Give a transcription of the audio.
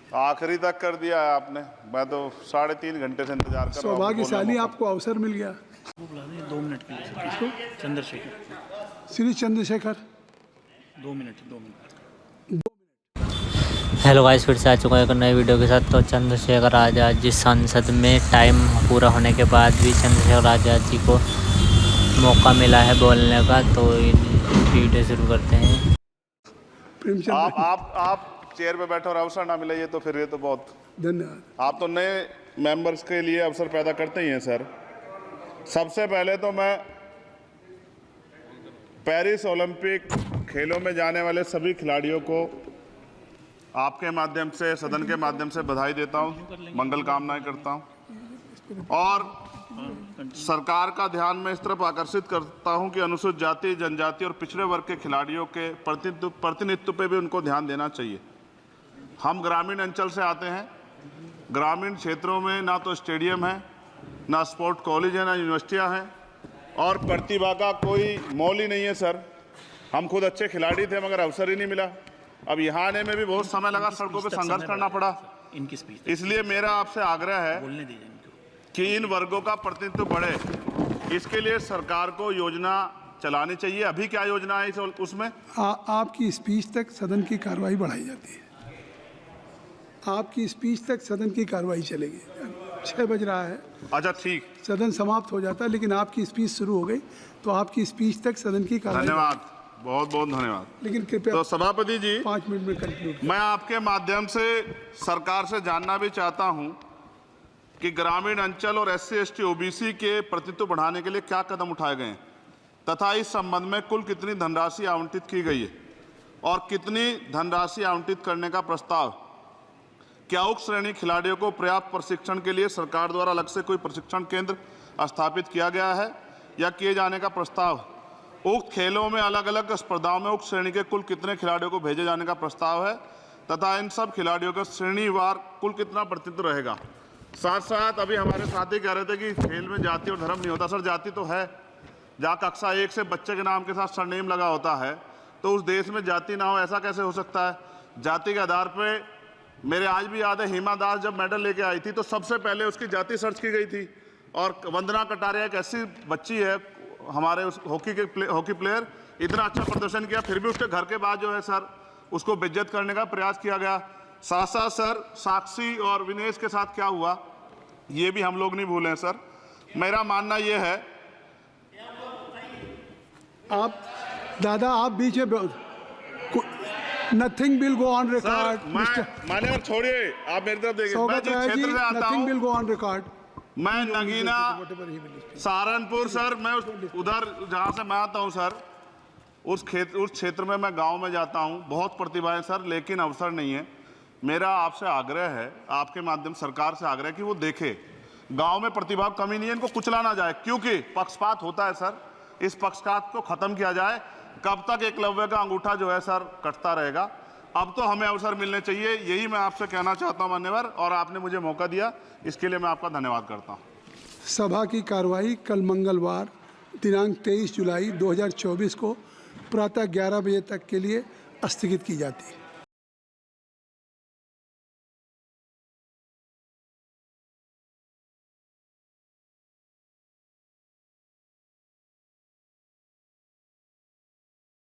आखिरी तक कर दिया है आपने। मैं तो 3.5 घंटे से इंतजार कर रहा हूँ। सौभाग्यशाली आपको अवसर मिल गया। वो बुला दें 2 मिनट के लिए। किसको? Chandrashekhar. Shri Chandrashekhar 2 minute 2 minute. Hello guys, फिर से आ चुका है एक नए वीडियो के साथ। तो चंद्रशेखर आज़ाद जी संसद में टाइम पूरा होने के बाद भी चंद्रशेखर आज़ाद जी को मौका मिला है बोलने का, तो वीडियो शुरू करते हैं। आप चेयर पे बैठे और अवसर ना मिले, ये तो फिर ये तो बहुत धन्यवाद। आप तो नए मेंबर्स के लिए अवसर पैदा करते ही हैं सर। सबसे पहले तो मैं पेरिस ओलंपिक खेलों में जाने वाले सभी खिलाड़ियों को आपके माध्यम से, सदन के माध्यम से बधाई देता हूं, मंगल कामनाएं करता हूं और सरकार का ध्यान मैं इस तरफ आकर्षित करता हूं कि अनुसूचित जाति, जनजाति और पिछड़े वर्ग के खिलाड़ियों के प्रतिनिधित्व पे भी उनको ध्यान देना चाहिए। हम ग्रामीण अंचल से आते हैं। ग्रामीण क्षेत्रों में ना तो स्टेडियम है, ना स्पोर्ट कॉलेज है, ना यूनिवर्सिटियां हैं और प्रतिभा का कोई मोल ही नहीं है सर। हम खुद अच्छे खिलाड़ी थे मगर अवसर ही नहीं मिला। अब यहाँ आने में भी बहुत समय लगा, सड़कों पे संघर्ष करना पड़ा। इसलिए मेरा आपसे आग्रह है कि इन वर्गों का प्रतिनिधित्व बढ़े, इसके लिए सरकार को योजना चलानी चाहिए। अभी क्या योजना है उसमें? आपकी स्पीच तक सदन की कार्रवाई बढ़ाई जाती है। आपकी स्पीच तक सदन की कार्रवाई चलेगी। 6 बज रहा है। अच्छा ठीक, सदन समाप्त हो जाता है, लेकिन आपकी स्पीच शुरू हो गई तो आपकी स्पीच तक सदन की कार्रवाई। धन्यवाद, बहुत बहुत धन्यवाद। लेकिन कृपया तो सभापति जी 5 मिनट में कंक्लूड। मैं आपके माध्यम से सरकार से जानना भी चाहता हूं कि ग्रामीण अंचल और SC ST OBC के प्रतिनिधित्व बढ़ाने के लिए क्या कदम उठाए गए हैं तथा इस संबंध में कुल कितनी धनराशि आवंटित की गई है और कितनी धनराशि आवंटित करने का प्रस्ताव। क्या उक्त श्रेणी खिलाड़ियों को पर्याप्त प्रशिक्षण के लिए सरकार द्वारा अलग से कोई प्रशिक्षण केंद्र स्थापित किया गया है या किए जाने का प्रस्ताव। उक्त खेलों में अलग अलग स्पर्धाओं में उक्त श्रेणी के कुल कितने खिलाड़ियों को भेजे जाने का प्रस्ताव है तथा इन सब खिलाड़ियों का श्रेणीवार कुल कितना प्रतिनिधित्व रहेगा। साथ साथ अभी हमारे साथी कह रहे थे कि खेल में जाति और धर्म नहीं होता। सर जाति तो है, जहाँ कक्षा 1 से बच्चे के नाम के साथ सरनेम लगा होता है तो उस देश में जाति ना हो, ऐसा कैसे हो सकता है? जाति के आधार पर मेरे आज भी याद है, हिमा दास जब मेडल लेके आई थी तो सबसे पहले उसकी जाति सर्च की गई थी। और वंदना कटारिया एक ऐसी बच्ची है हमारे उस हॉकी प्लेयर, इतना अच्छा प्रदर्शन किया, फिर भी उसके घर के बाद जो है सर उसको बेइज्जत करने का प्रयास किया गया। साथ साथ सर साक्षी और विनेश के साथ क्या हुआ ये भी हम लोग नहीं भूलें सर। मेरा मानना ये है, आप दादा आप बीच में nothing will go on record. माने और छोड़िए, आप मेरी तरफ देखिए। मैं जिस क्षेत्र से आता हूं, विल गो ऑन रिकॉर्ड। मैं नगीना सहारनपुर सर, मैं उधर जहाँ से मैं आता हूँ सर, उस क्षेत्र में मैं गांव में जाता हूँ। बहुत प्रतिभाएं सर, लेकिन अवसर नहीं है। मेरा आपसे आग्रह है, आपके माध्यम सरकार से आग्रह कि वो देखे गांव में प्रतिभा कमी नहीं है, इनको कुचला ना जाए क्योंकि पक्षपात होता है सर। इस पक्षपात को खत्म किया जाए। कब तक एकलव्य का अंगूठा जो है सर कटता रहेगा? अब तो हमें अवसर मिलने चाहिए, यही मैं आपसे कहना चाहता हूं मान्यवर, और आपने मुझे मौका दिया इसके लिए मैं आपका धन्यवाद करता हूं। सभा की कार्रवाई कल मंगलवार दिनांक 23 जुलाई 2024 को प्रातः 11 बजे तक के लिए स्थगित की जाती है।